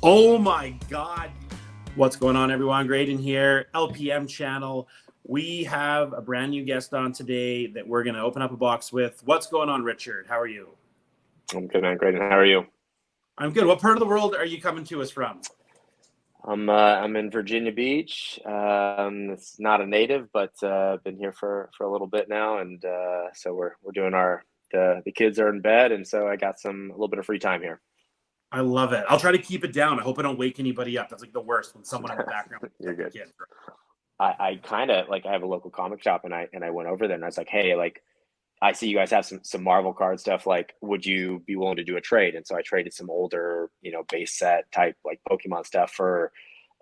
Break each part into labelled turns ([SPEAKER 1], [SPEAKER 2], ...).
[SPEAKER 1] Oh my God. What's going on, everyone? Graydon here, LPM channel. We have a brand new guest on today that we're going to open up a box with. What's going on, Richard? How are you?
[SPEAKER 2] I'm good, man. Great. And how are you?
[SPEAKER 1] I'm good. What part of the world are you coming to us from?
[SPEAKER 2] I'm in Virginia Beach. It's not a native, but been here for a little bit now, and so we're doing the kids are in bed, and so I got a little bit of free time here.
[SPEAKER 1] I love it. I'll try to keep it down. I hope I don't wake anybody up. That's like the worst when someone in the background
[SPEAKER 2] You're good.
[SPEAKER 1] kids.
[SPEAKER 2] I kind of like I have a local comic shop, and I went over there, and I was like, hey, like I see you guys have some Marvel card stuff. Like, would you be willing to do a trade? And so I traded some older, base set type like Pokemon stuff for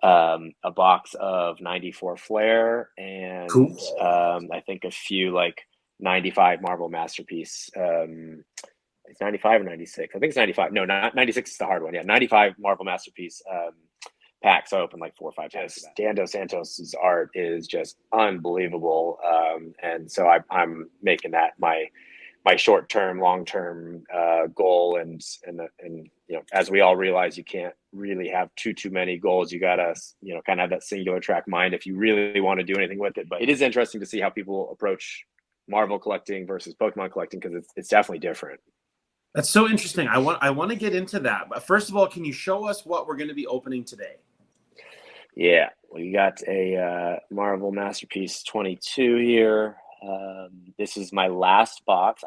[SPEAKER 2] a box of 94 Flare and
[SPEAKER 1] Cool.
[SPEAKER 2] I think a few like 95 Marvel Masterpiece. It's 95 or 96. I think it's 95. No, not 96 is the hard one. Yeah, 95 Marvel Masterpiece packs. So I opened like 4 or 5 packs. Santos's art is just unbelievable, and so I'm making that my short term, long term goal, and as we all realize, you can't really have too many goals. You gotta kind of have that singular track mind if you really want to do anything with it. But it is interesting to see how people approach Marvel collecting versus Pokemon collecting because it's definitely different.
[SPEAKER 1] That's so interesting. I want to get into that. But first of all, can you show us what we're going to be opening today?
[SPEAKER 2] Yeah, we got a Marvel Masterpiece 22 here. This is my last box.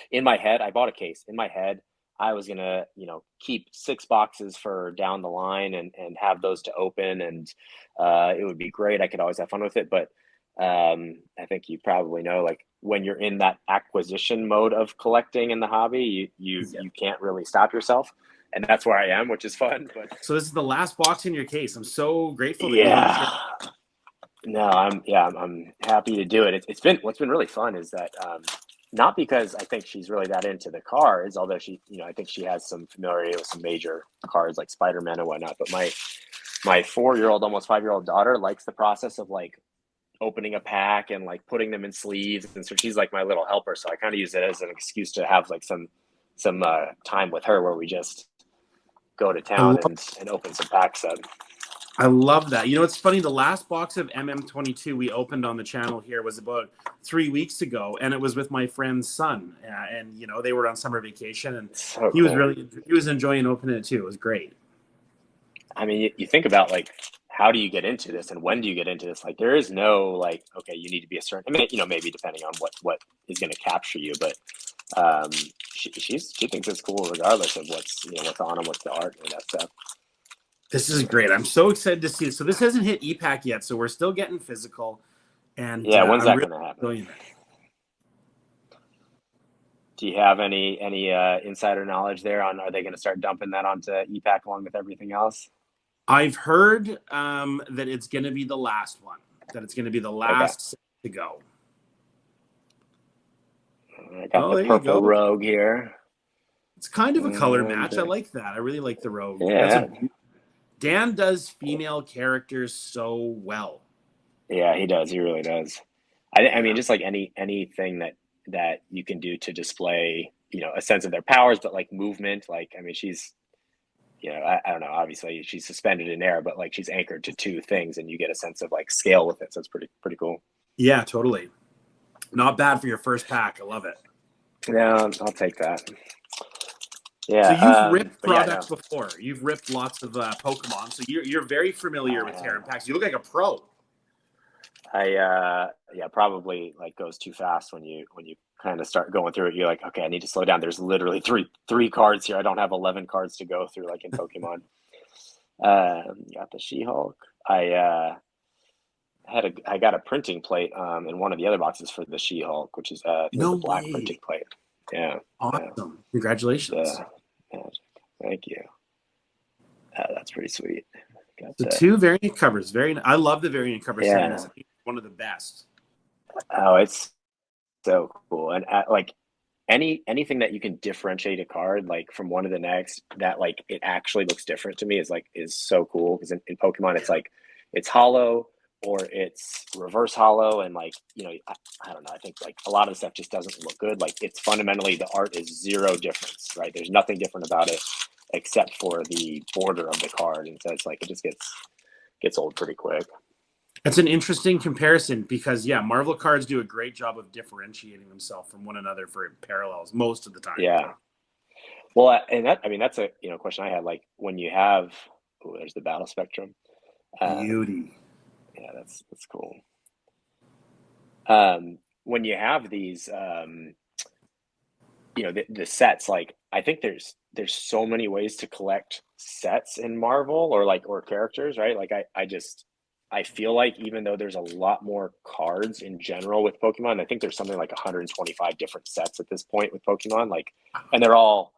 [SPEAKER 2] In my head, I bought a case. In my head, I was gonna, keep 6 boxes for down the line and have those to open, and it would be great. I could always have fun with it, but I think you probably know, like when you're in that acquisition mode of collecting in the hobby, you can't really stop yourself, and that's where I am, which is fun. But
[SPEAKER 1] So this is the last box in your case. I'm so grateful that you're willing to share.
[SPEAKER 2] yeah. No, I'm happy to do it. It's been what's been really fun is that not because I think she's really that into the cards, although she, I think she has some familiarity with some major cards like Spider-Man and whatnot. But my 4-year-old, almost 5-year-old daughter likes the process of like opening a pack and like putting them in sleeves, and so she's like my little helper. So I kind of use it as an excuse to have like some time with her where we just go to
[SPEAKER 1] I
[SPEAKER 2] town
[SPEAKER 1] love,
[SPEAKER 2] and open some packs up.
[SPEAKER 1] I love that. It's funny. The last box of MM22 we opened on the channel here was about 3 weeks ago, and it was with my friend's son. And they were on summer vacation, and
[SPEAKER 2] So
[SPEAKER 1] he was
[SPEAKER 2] cool.
[SPEAKER 1] he was enjoying opening it too. It was great.
[SPEAKER 2] I mean, you think about like how do you get into this and when do you get into this? Like there is no like, okay, you need to be a certain. I mean, maybe depending on what is going to capture you, but um, she thinks it's cool regardless of what's on and what's the art and that stuff.
[SPEAKER 1] This is great. I'm so excited to see it. So this hasn't hit EPAC yet, so we're still getting physical, and
[SPEAKER 2] Yeah, when's
[SPEAKER 1] I'm
[SPEAKER 2] that
[SPEAKER 1] really
[SPEAKER 2] going to happen?
[SPEAKER 1] enjoying it.
[SPEAKER 2] Do you have any insider knowledge there on are they going to start dumping that onto EPAC along with everything else?
[SPEAKER 1] I've heard that it's going to be the last one. That it's going to be the
[SPEAKER 2] Okay,
[SPEAKER 1] last to go.
[SPEAKER 2] I got
[SPEAKER 1] Oh,
[SPEAKER 2] the
[SPEAKER 1] there you
[SPEAKER 2] purple
[SPEAKER 1] go.
[SPEAKER 2] rogue here,
[SPEAKER 1] It's kind of a color
[SPEAKER 2] and
[SPEAKER 1] match. I like that. I really like the rogue.
[SPEAKER 2] yeah,
[SPEAKER 1] Dan does female characters so well.
[SPEAKER 2] yeah, he does. He really does. I mean,
[SPEAKER 1] Yeah.
[SPEAKER 2] just like anything that you can do to display, a sense of their powers, but like movement. Like, I mean, she's, I don't know. Obviously, she's suspended in air, but like she's anchored to 2 things, and you get a sense of like scale with it. So it's pretty cool.
[SPEAKER 1] Yeah, totally. Not bad for your first pack. I love it.
[SPEAKER 2] Yeah, I'll take that.
[SPEAKER 1] So
[SPEAKER 2] Yeah,
[SPEAKER 1] you've ripped
[SPEAKER 2] but yeah, no,
[SPEAKER 1] products before. You've ripped lots of Pokemon. So you're very familiar with
[SPEAKER 2] I
[SPEAKER 1] Terran packs. You look like a pro.
[SPEAKER 2] yeah, probably like goes too fast when you kind of start going through it. You're like, okay, I need to slow down. There's literally three cards here. I don't have 11 cards to go through like in Pokemon. Got the She-Hulk. I got a printing plate in one of the other boxes for the She-Hulk, which is I think it's
[SPEAKER 1] No
[SPEAKER 2] a black printing
[SPEAKER 1] way.
[SPEAKER 2] plate. Yeah, yeah.
[SPEAKER 1] Awesome. Congratulations.
[SPEAKER 2] Magic. Thank you. That's pretty sweet. Got
[SPEAKER 1] The 2 variant covers. I love the variant cover
[SPEAKER 2] yeah.
[SPEAKER 1] series. I think it's one of the best.
[SPEAKER 2] Oh, it's so cool. And like anything that you can differentiate a card like from one to the next that like it actually looks different to me is so cool because in Pokemon it's like it's hollow or it's reverse hollow and like I don't know, I think like a lot of the stuff just doesn't look good. Like it's fundamentally the art is zero difference, right? There's nothing different about it. except for the border of the card, and so it's like it just gets old pretty quick.
[SPEAKER 1] It's an interesting comparison because Marvel cards do a great job of differentiating themselves from one another for parallels most of the time.
[SPEAKER 2] Yeah. Well, and that's a question I had. Like when you have, there's the battle spectrum.
[SPEAKER 1] Beauty.
[SPEAKER 2] Yeah, that's cool. When you have these, the sets, like I think there's so many ways to collect sets in Marvel or characters, right? Like I feel like even though there's a lot more cards in general with Pokemon, I think there's something like 125 different sets at this point with Pokemon, and they're all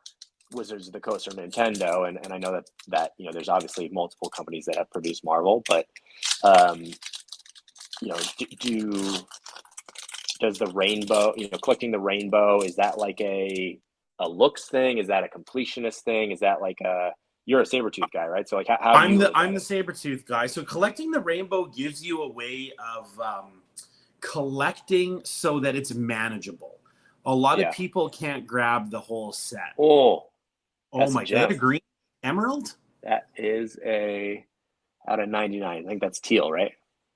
[SPEAKER 2] Wizards of the Coast or Nintendo, and I know that there's obviously multiple companies that have produced Marvel, but does the rainbow, collecting the rainbow, is that like a looks thing? Is that a completionist thing? Is that like you're a Sabertooth guy, right? So like how
[SPEAKER 1] I'm the Sabertooth guy. So collecting the rainbow gives you a way of collecting so that it's manageable. A lot of people can't grab the whole set.
[SPEAKER 2] Oh my
[SPEAKER 1] God. Is that a green emerald?
[SPEAKER 2] That is out of 99. I think that's teal, right?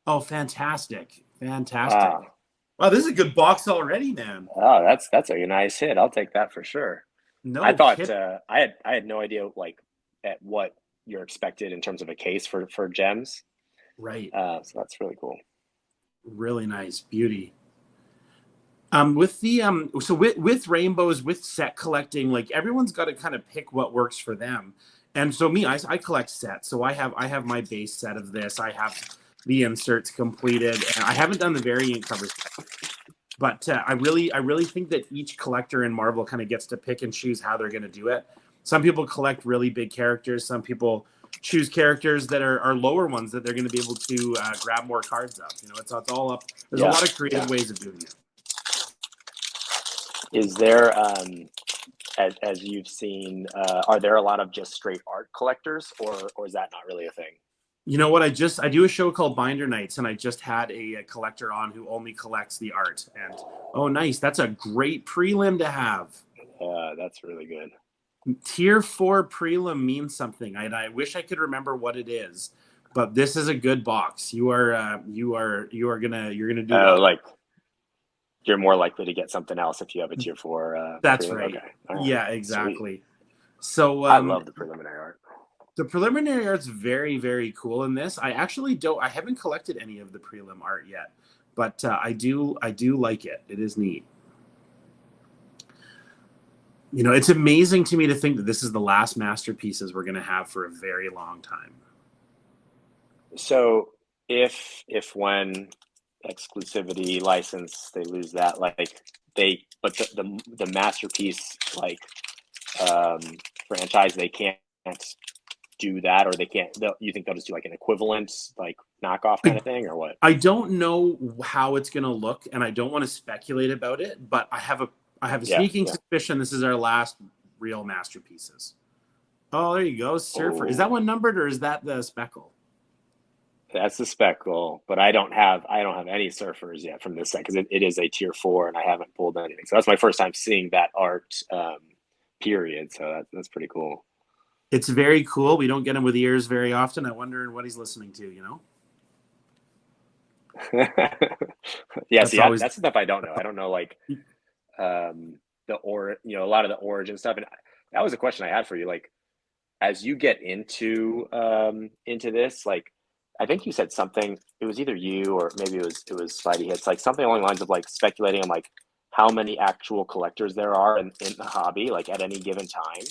[SPEAKER 1] Oh, fantastic. Wow, this is a good box already, man.
[SPEAKER 2] Oh, that's a nice hit. I'll take that for sure. I thought I had no idea like at what you're expected in terms of a case for gems.
[SPEAKER 1] Right.
[SPEAKER 2] So that's really cool.
[SPEAKER 1] Really nice. Beauty. With the with rainbows, with set collecting, like everyone's got to kind of pick what works for them. And so I collect sets. So I have my base set of this. I have the inserts completed. And I haven't done the variant covers yet. But I really think that each collector in Marvel kind of gets to pick and choose how they're going to do it. Some people collect really big characters. Some people choose characters that are lower ones that they're going to be able to grab more cards of. It's all up. There's a lot of creative ways of doing it.
[SPEAKER 2] Is there, as you've seen, are there a lot of just straight art collectors, or is that not really a thing?
[SPEAKER 1] You know what? I do a show called Binder Nights, and I just had a collector on who only collects the art. And oh, nice! That's a great prelim to have.
[SPEAKER 2] That's really good.
[SPEAKER 1] Tier 4 prelim means something. I wish I could remember what it is, but this is a good box. You're gonna do well.
[SPEAKER 2] Like you're more likely to get something else if you have a tier 4.
[SPEAKER 1] That's
[SPEAKER 2] prelim.
[SPEAKER 1] right.
[SPEAKER 2] Okay.
[SPEAKER 1] Yeah, exactly.
[SPEAKER 2] Sweet.
[SPEAKER 1] So
[SPEAKER 2] I love the preliminary art.
[SPEAKER 1] The preliminary art's very, very cool in this. I haven't collected any of the prelim art yet, but I do like it. It is neat. It's amazing to me to think that this is the last masterpieces we're going to have for a very long time.
[SPEAKER 2] So if when exclusivity license, they lose that, but the masterpiece franchise, they can't do that, or you think they'll just do like an equivalent knockoff kind of thing, or what?
[SPEAKER 1] I don't know how it's going to look, and I don't want to speculate about it, but I have a sneaking suspicion this is our last real masterpieces. Oh, there you go. Surfer. Is that one numbered, or is that the speckle?
[SPEAKER 2] That's the speckle, but I don't have any surfers yet from this set because it is a tier 4 and I haven't pulled anything. So that's my first time seeing that art period. So that's pretty cool.
[SPEAKER 1] It's very cool. We don't get him with ears very often. I wonder what he's listening to,
[SPEAKER 2] Yeah, that's stuff I don't know. I don't know a lot of the origin stuff. And that was a question I had for you. Like, as you get into this, I think you said something, it was either you or maybe it was Spidey Hits, something along the lines of speculating on how many actual collectors there are in the hobby, at any given time.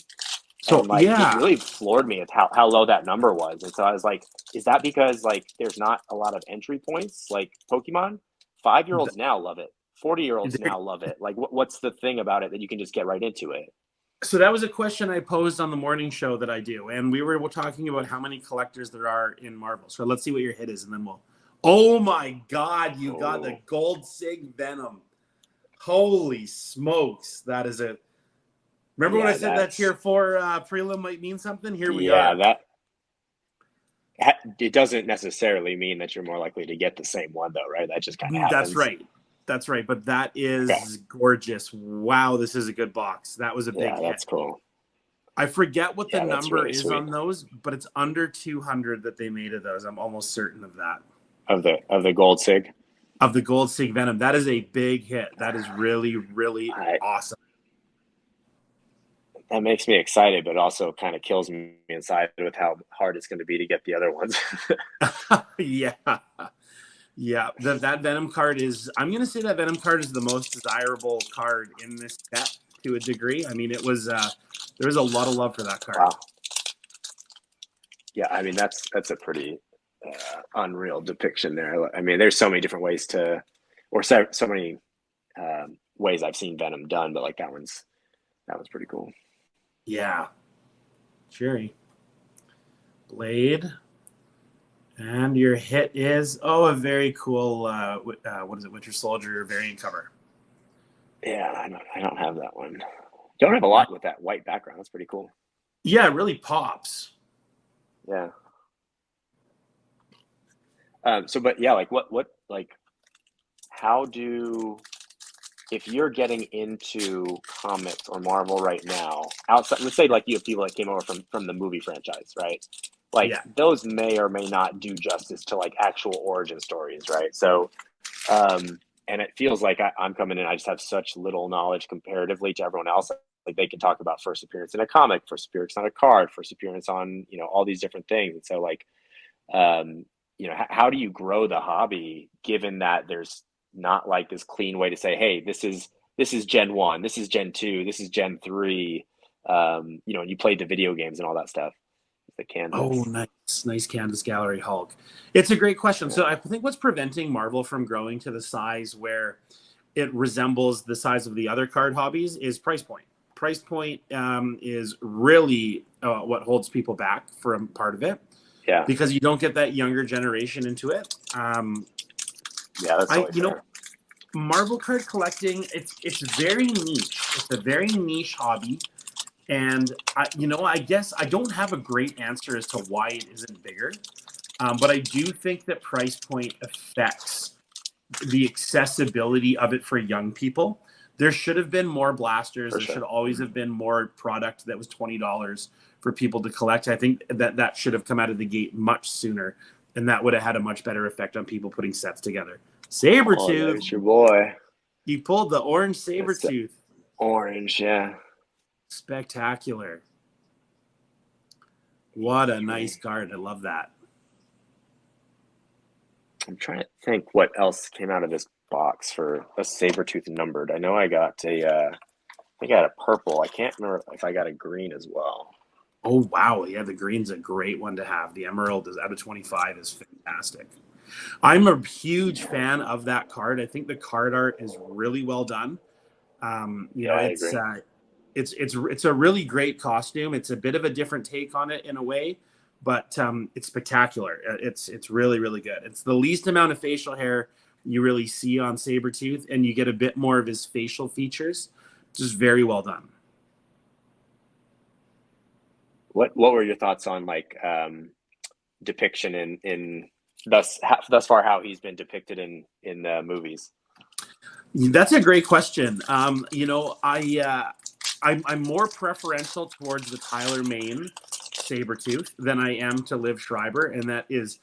[SPEAKER 2] So and, it really floored me at how low that number was. And so I was like, is that because there's not a lot of entry points like Pokemon? 5-year-olds now love it. 40-year-olds now love it. What's the thing about it that you can just get right into it?
[SPEAKER 1] So that was a question I posed on the morning show that I do. And we were talking about how many collectors there are in Marvel. So let's see what your hit is. And then oh my God, you got the Gold Sig Venom. Holy smokes. That is it. Remember when I said that tier 4 prelim might mean something? Here we are.
[SPEAKER 2] Yeah, it doesn't necessarily mean that you're more likely to get the same one though, right? That just kind of happens.
[SPEAKER 1] That's right. But that is gorgeous. Wow, this is a good box. That was a big hit.
[SPEAKER 2] That's cool.
[SPEAKER 1] I forget what the
[SPEAKER 2] Yeah, that's
[SPEAKER 1] number
[SPEAKER 2] really
[SPEAKER 1] is
[SPEAKER 2] sweet.
[SPEAKER 1] on those, but it's under 200 that they made of those. I'm almost certain of that.
[SPEAKER 2] Of the gold sig.
[SPEAKER 1] Of the Gold Sig Venom, that is a big hit. That is really, really
[SPEAKER 2] I
[SPEAKER 1] awesome.
[SPEAKER 2] That makes me excited, but also kind of kills me inside with how hard it's going to be to get the other ones.
[SPEAKER 1] Yeah. Yeah. That Venom card is, I'm going to say that Venom card is the most desirable card in this set to a degree. I mean, there was a lot of love for that card.
[SPEAKER 2] Wow. Yeah, I mean that's a pretty unreal depiction there. I mean, there's so many different ways to, or so many ways I've seen Venom done, but like that one's pretty cool.
[SPEAKER 1] Yeah. Cherry. Blade. And your hit is, a very cool, what is it, Winter Soldier variant cover.
[SPEAKER 2] Yeah, I don't have that one. Don't have a lot with that white background. That's pretty cool.
[SPEAKER 1] Yeah, it really pops.
[SPEAKER 2] Yeah. But yeah, like like, how do, if you're getting into comics or Marvel right now, outside, let's say like you have people that came over from the movie franchise, right? Like
[SPEAKER 1] Yeah.
[SPEAKER 2] those may or may not do justice to like actual origin stories, right? So, and it feels like I'm coming in, I just have such little knowledge comparatively to everyone else. Like they can talk about first appearance in a comic, first appearance on a card, first appearance on, all these different things. And so like, how do you grow the hobby given that there's not like this clean way to say, hey, this is Gen 1, this is Gen 2, this is Gen 3, and you played the video games and all that stuff. The
[SPEAKER 1] Oh,
[SPEAKER 2] canvas.
[SPEAKER 1] nice Canvas Gallery Hulk. It's a great question.
[SPEAKER 2] Yeah.
[SPEAKER 1] So I think what's preventing Marvel from growing to the size where it resembles the size of the other card hobbies is price point. Price point is really what holds people back from part of it.
[SPEAKER 2] Yeah.
[SPEAKER 1] Because you don't get that younger generation into it.
[SPEAKER 2] Yeah, that's totally fair.
[SPEAKER 1] Marvel card collecting, it's very niche. It's a very niche hobby. And I guess I don't have a great answer as to why it isn't bigger, but I do think that price point affects the accessibility of it for young people. There should have been more blasters.
[SPEAKER 2] For
[SPEAKER 1] There should
[SPEAKER 2] sure.
[SPEAKER 1] always have been more product that was $20 for people to collect. I think that should have come out of the gate much sooner, and that would have had a much better effect on people putting sets together.
[SPEAKER 2] Oh,
[SPEAKER 1] Sabertooth,
[SPEAKER 2] there's your boy.
[SPEAKER 1] he pulled the orange
[SPEAKER 2] That's the
[SPEAKER 1] Sabertooth.
[SPEAKER 2] orange, yeah.
[SPEAKER 1] Spectacular. What a nice card. I love that.
[SPEAKER 2] I'm trying to think what else came out of this box for a Sabertooth numbered. I know I got a purple. I can't remember if I got a green as well.
[SPEAKER 1] Oh, wow. Yeah, the green's a great one to have. The emerald is out of 25 is fantastic. I'm a huge fan of that card. I think the card art is really well done.
[SPEAKER 2] I agree.
[SPEAKER 1] It's a really great costume. It's a bit of a different take on it in a way, but it's spectacular. It's really, really good. It's the least amount of facial hair you really see on Sabertooth, and you get a bit more of his facial features. Just very well done.
[SPEAKER 2] What were your thoughts on like depiction in thus far how he's been depicted in movies?
[SPEAKER 1] That's a great question. I'm more preferential towards the Tyler Mane Sabertooth than I am to Liv Schreiber, and that is,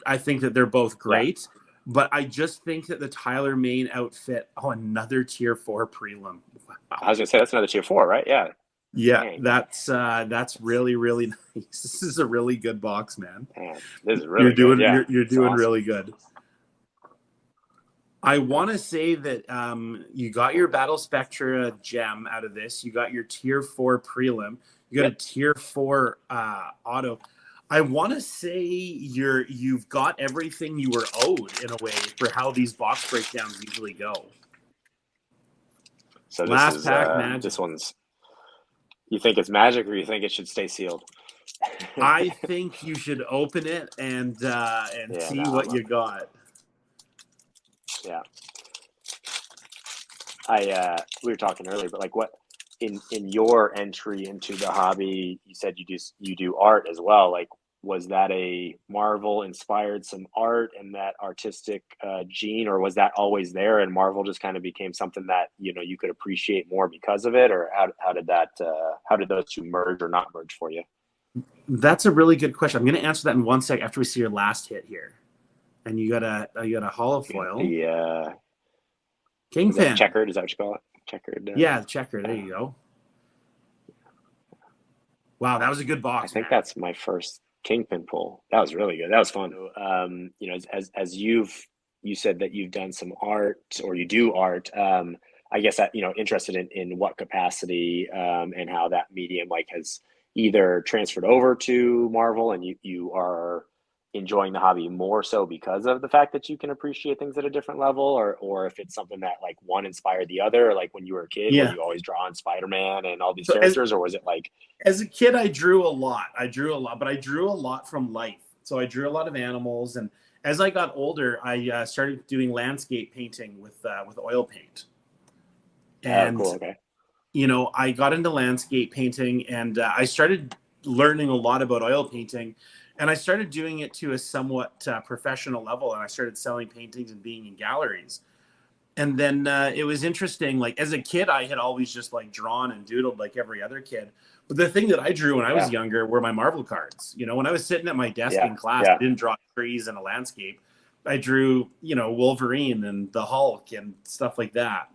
[SPEAKER 1] I think that they're both great. Yeah. But I just think that the Tyler Mane outfit, another tier 4 prelim. Wow.
[SPEAKER 2] I was gonna say that's another tier 4, right? Yeah.
[SPEAKER 1] Yeah, dang. That's really, really nice. This is a really good box, man.
[SPEAKER 2] Damn, this is really good. Yeah,
[SPEAKER 1] you're doing
[SPEAKER 2] awesome.
[SPEAKER 1] really good. I want to say that you got your Battle Spectra gem out of this. You got your tier 4 prelim. You got a tier 4 auto. I want to say you've got everything you were owed in a way for how these box breakdowns usually go.
[SPEAKER 2] So last pack magic. This one's. You think it's magic, or you think it should stay sealed?
[SPEAKER 1] I think you should open it and see what you got.
[SPEAKER 2] Yeah. We were talking earlier, but like what in your entry into the hobby, you said you do art as well. Like was that a Marvel inspired some art and that artistic gene, or was that always there and Marvel just kind of became something that, you know, you could appreciate more because of it? Or how did that, how did those two merge or not merge for you?
[SPEAKER 1] That's a really good question. I'm going to answer that in 1 sec after we see your last hit here. And you got a hollow foil.
[SPEAKER 2] The
[SPEAKER 1] Kingpin.
[SPEAKER 2] Checkered, is that what you call it? Checkered.
[SPEAKER 1] Yeah, checkered. There you go. Wow, that was a good box.
[SPEAKER 2] I think that's my first Kingpin pull. That was really good. That was fun. You know, as you said that you've done some art or you do art. I guess that, you know, interested in what capacity and how that medium like has either transferred over to Marvel and you are enjoying the hobby more so because of the fact that you can appreciate things at a different level, or if it's something that like one inspired the other, like when you were a kid, where you always draw on Spider-Man and all these characters, or was it like
[SPEAKER 1] as a kid I drew a lot, but I drew a lot from life. So I drew a lot of animals, and as I got older, I started doing landscape painting with oil paint. And
[SPEAKER 2] cool, okay.
[SPEAKER 1] You know, I got into landscape painting, and I started learning a lot about oil painting. And I started doing it to a somewhat professional level, and I started selling paintings and being in galleries. And then it was interesting. Like as a kid, I had always just like drawn and doodled like every other kid. But the thing that I drew when I was younger were my Marvel cards. You know, when I was sitting at my desk in class, I didn't draw trees and a landscape. I drew, you know, Wolverine and the Hulk and stuff like that.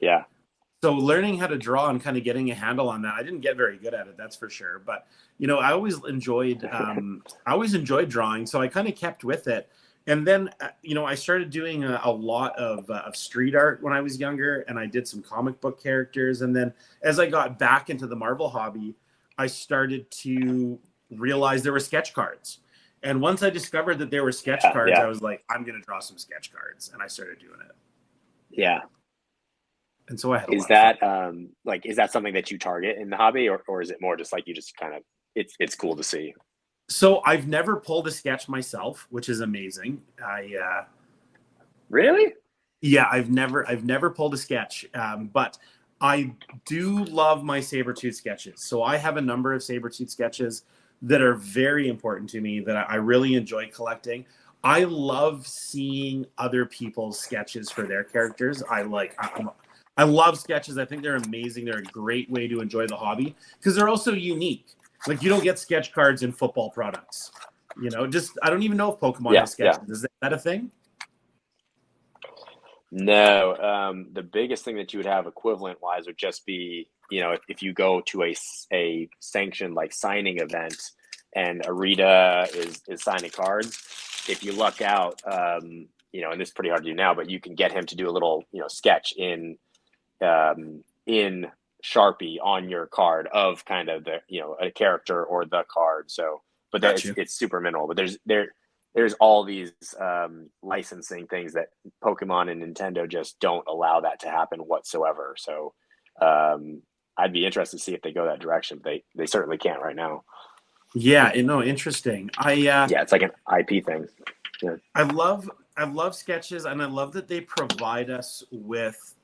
[SPEAKER 2] Yeah.
[SPEAKER 1] So learning how to draw and kind of getting a handle on that, I didn't get very good at it, that's for sure. But you know, I always enjoyed drawing, so I kind of kept with it. And then you know, I started doing a lot of street art when I was younger, and I did some comic book characters. And then as I got back into the Marvel hobby, I started to realize there were sketch cards. And once I discovered that there were sketch cards, I was like, I'm going to draw some sketch cards, and I started doing it.
[SPEAKER 2] Yeah.
[SPEAKER 1] And so I had
[SPEAKER 2] is that like, is that something that you target in the hobby, or is it more just like you just kind of it's cool to see?
[SPEAKER 1] So I've never pulled a sketch myself, which is amazing.
[SPEAKER 2] Really?
[SPEAKER 1] Yeah, I've never pulled a sketch, but I do love my Sabertooth sketches. So I have a number of Sabertooth sketches that are very important to me that I really enjoy collecting. I love seeing other people's sketches for their characters. I love sketches. I think they're amazing. They're a great way to enjoy the hobby because they're also unique. Like you don't get sketch cards in football products. You know, just I don't even know if Pokemon has sketches. Yeah. Is that a thing?
[SPEAKER 2] No. The biggest thing that you would have equivalent wise would just be, you know, if you go to a sanctioned like signing event and Arita is signing cards, if you luck out, you know, and this is pretty hard to do now, but you can get him to do a little, you know, sketch in Sharpie on your card of kind of the, you know, a character or the card. So, but it's super minimal. But there's all these licensing things that Pokemon and Nintendo just don't allow that to happen whatsoever. So, I'd be interested to see if they go that direction. But they certainly can't right now.
[SPEAKER 1] Yeah, no, interesting.
[SPEAKER 2] It's like an IP thing. Yeah.
[SPEAKER 1] I love sketches, and I love that they provide us with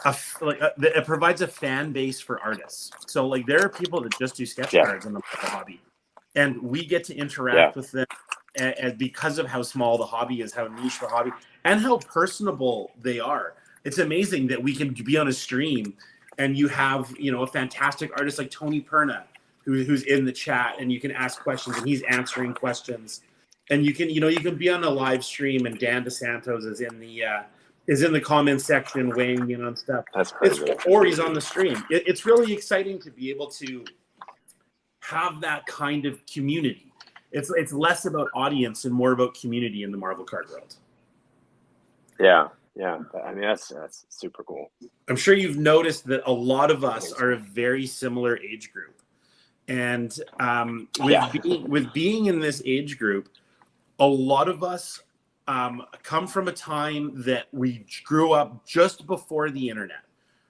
[SPEAKER 1] it provides a fan base for artists. So like there are people that just do sketch cards in the hobby, and we get to interact with them and because of how small the hobby is, how niche the hobby, and how personable they are. It's amazing that we can be on a stream and you have, you know, a fantastic artist like Tony Perna who's in the chat, and you can ask questions and he's answering questions. And you can be on a live stream and Dan DeSantos is in the comment section weighing in on stuff.
[SPEAKER 2] That's crazy.
[SPEAKER 1] Or he's on the stream. It's really exciting to be able to have that kind of community. It's less about audience and more about community in the Marvel card world.
[SPEAKER 2] Yeah. I mean, that's super cool.
[SPEAKER 1] I'm sure you've noticed that a lot of us are a very similar age group. And with being in this age group, a lot of us come from a time that we grew up just before the internet.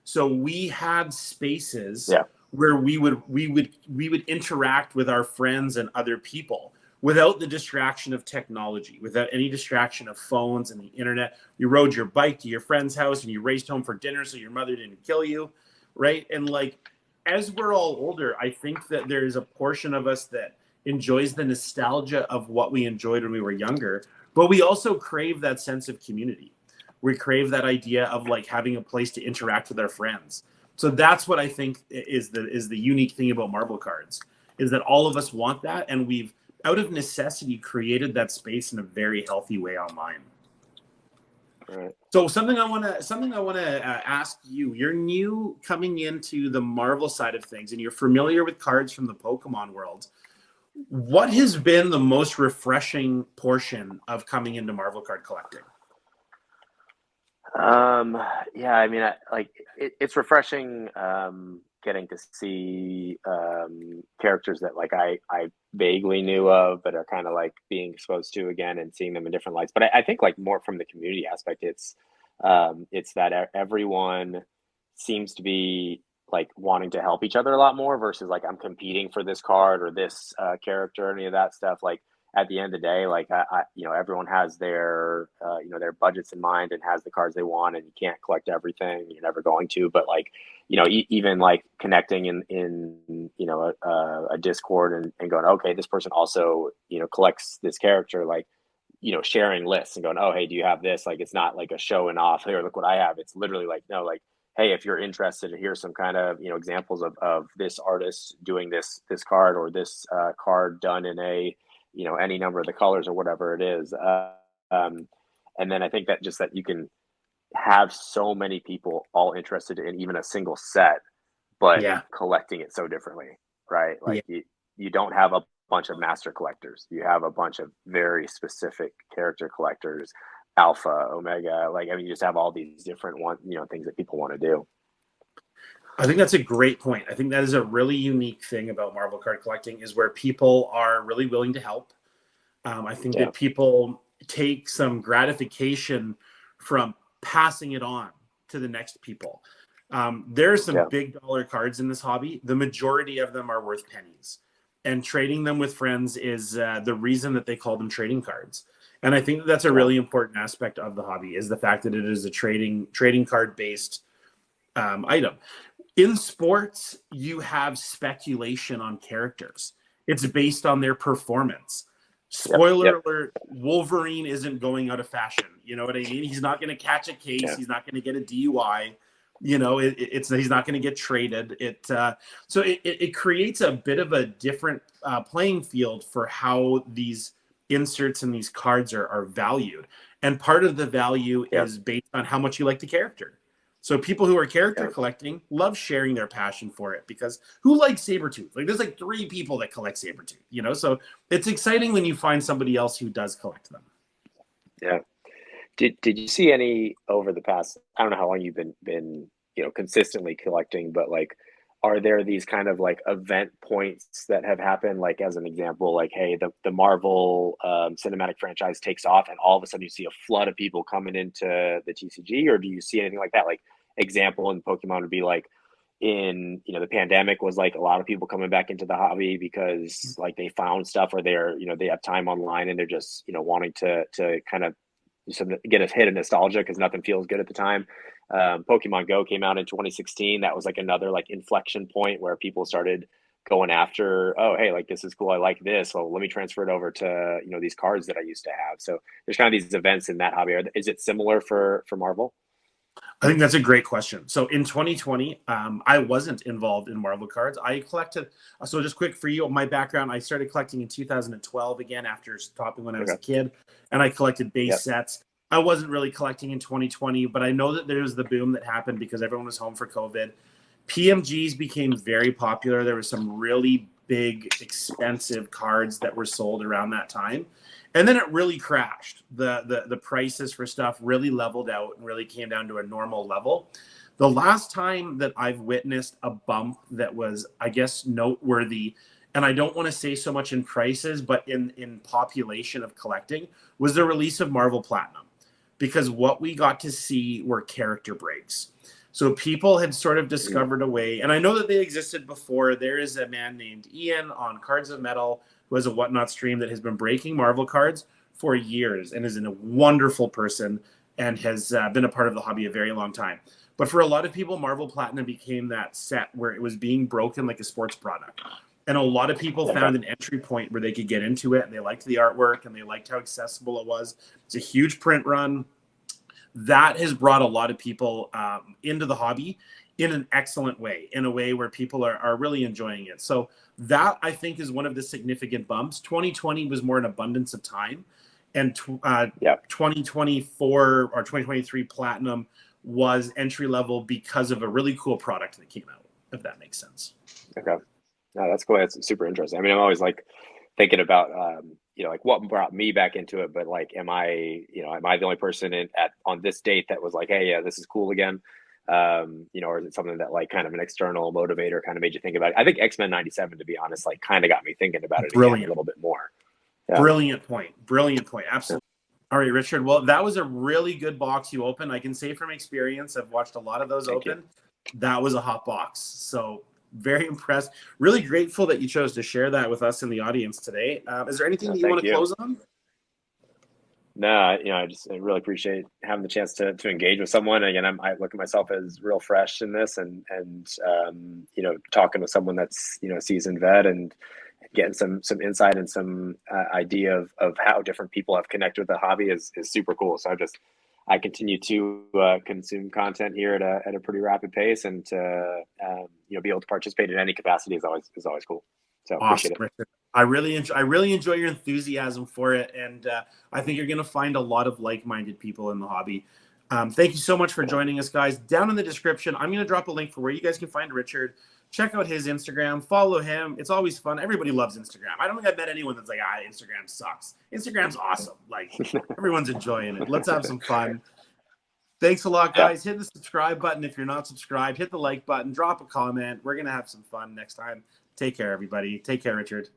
[SPEAKER 1] So we had spaces where we would interact with our friends and other people without the distraction of technology, without any distraction of phones and the internet. You rode your bike to your friend's house and you raced home for dinner so your mother didn't kill you, right? And like as we're all older, I think that there's a portion of us that enjoys the nostalgia of what we enjoyed when we were younger, but we also crave that sense of community. We crave that idea of like having a place to interact with our friends. So that's what I think is the unique thing about Marvel cards, is that all of us want that, and we've out of necessity created that space in a very healthy way online.
[SPEAKER 2] Right.
[SPEAKER 1] So something I want to ask you. You're new coming into the Marvel side of things, and you're familiar with cards from the Pokemon world. What has been the most refreshing portion of coming into Marvel card collecting?
[SPEAKER 2] Yeah, I mean, it's refreshing getting to see characters that like I vaguely knew of, but are kind of like being exposed to again and seeing them in different lights. But I think like more from the community aspect, it's that everyone seems to be like wanting to help each other a lot more versus like I'm competing for this card or this character, any of that stuff. Like at the end of the day, like everyone has their their budgets in mind and has the cards they want, and you can't collect everything. You're never going to, but like even like connecting in a Discord and going, okay, this person also collects this character, like sharing lists and going, oh hey, do you have this? Like it's not like a showing off, here look what I have. It's literally like, no, like, hey, if you're interested, here's some kind of examples of this artist doing this card, or this card done in a any number of the colors or whatever it is. And then I think that just that you can have so many people all interested in even a single set, but
[SPEAKER 1] Yeah,
[SPEAKER 2] collecting it so differently, right?
[SPEAKER 1] yeah.
[SPEAKER 2] Like you don't have a bunch of master collectors. You have a bunch of very specific character collectors, alpha, omega. Like, I mean, you just have all these different things that people want to do.
[SPEAKER 1] I think that's a great point. I think that is a really unique thing about Marvel card collecting, is where people are really willing to help. I think
[SPEAKER 2] Yeah.
[SPEAKER 1] that people take some gratification from passing it on to the next people. There are some big dollar cards in this hobby. The majority of them are worth pennies, and trading them with friends is the reason that they call them trading cards. And I think that that's a really important aspect of the hobby, is the fact that it is a trading card based item. In sports, you have speculation on characters. It's based on their performance. Spoiler alert, Wolverine isn't going out of fashion. You know what I mean? He's not going to catch a case. Yeah. He's not going to get a DUI. He's not going to get traded. So it creates a bit of a different playing field for how these inserts and these cards are valued. And part of the value is based on how much you like the character. So people who are character collecting love sharing their passion for it, because who likes Sabertooth? Like there's like 3 people that collect Sabertooth, so it's exciting when you find somebody else who does collect them.
[SPEAKER 2] Yeah. Did you see any over the past, I don't know how long you've been consistently collecting, but like, are there these kind of like event points that have happened? Like as an example, like, hey, the Marvel cinematic franchise takes off and all of a sudden you see a flood of people coming into the TCG, or do you see anything like that? Like example in Pokemon would be like in, the pandemic was like a lot of people coming back into the hobby because like they found stuff, or they're, they have time online and they're just, wanting to kind of get a hit of nostalgia because nothing feels good at the time. Pokemon Go came out in 2016. That was like another like inflection point where people started going after, oh, hey, like this is cool. I like this. Well, let me transfer it over to, these cards that I used to have. So there's kind of these events in that hobby. Is it similar for Marvel?
[SPEAKER 1] I think that's a great question. So in 2020, I wasn't involved in Marvel cards. I collected. So just quick for you, my background, I started collecting in 2012 again after stopping when I was a kid, and I collected base sets. I wasn't really collecting in 2020, but I know that there was the boom that happened because everyone was home for COVID. PMGs became very popular. There were some really big, expensive cards that were sold around that time. And then it really crashed. The prices for stuff really leveled out and really came down to a normal level. The last time that I've witnessed a bump that was, I guess, noteworthy, and I don't want to say so much in prices, but in population of collecting, was the release of Marvel Platinum. Because what we got to see were character breaks. So people had sort of discovered a way, and I know that they existed before. There is a man named Ian on Cards of Metal who has a Whatnot stream that has been breaking Marvel cards for years and is a wonderful person. and has been a part of the hobby a very long time. But for a lot of people, Marvel Platinum became that set where it was being broken like a sports product. And a lot of people found an entry point where they could get into it, and they liked the artwork and they liked how accessible it was. It's a huge print run. That has brought a lot of people into the hobby in an excellent way, in a way where people are really enjoying it. So that, I think, is one of the significant bumps. 2020 was more an abundance of time, and 2024 or 2023 Platinum was entry level because of a really cool product that came out, if that makes sense.
[SPEAKER 2] Okay. No, that's cool. That's super interesting. I mean, I'm always like thinking about, like what brought me back into it, but like, am I the only person on this date that was like, hey, yeah, this is cool again? Or is it something that like kind of an external motivator kind of made you think about it? I think X-Men 97, to be honest, like kind of got me thinking about it again a little bit more. Yeah.
[SPEAKER 1] Brilliant point. Absolutely. All right, Richard. Well, that was a really good box you opened. I can say from experience, I've watched a lot of those open. That was a hot box. So very impressed. Really grateful that you chose to share that with us in the audience today. Is there anything that you want to close on?
[SPEAKER 2] No, I really appreciate having the chance to engage with someone. Again, I look at myself as real fresh in this, and talking with someone that's a seasoned vet and getting some insight and some idea of how different people have connected with the hobby is super cool. So I continue to consume content here at a pretty rapid pace, and to be able to participate in any capacity is always cool. So
[SPEAKER 1] awesome,
[SPEAKER 2] appreciate it.
[SPEAKER 1] Richard. I really enjoy your enthusiasm for it, and I think you're going to find a lot of like-minded people in the hobby. Thank you so much for joining us, guys. Down in the description, I'm going to drop a link for where you guys can find Richard. Check out his Instagram. Follow him. It's always fun. Everybody loves Instagram. I don't think I've met anyone that's like, Instagram sucks. Instagram's awesome. Like, everyone's enjoying it. Let's have some fun. Thanks a lot, guys. Hit the subscribe button if you're not subscribed. Hit the like button. Drop a comment. We're going to have some fun next time. Take care, everybody. Take care, Richard.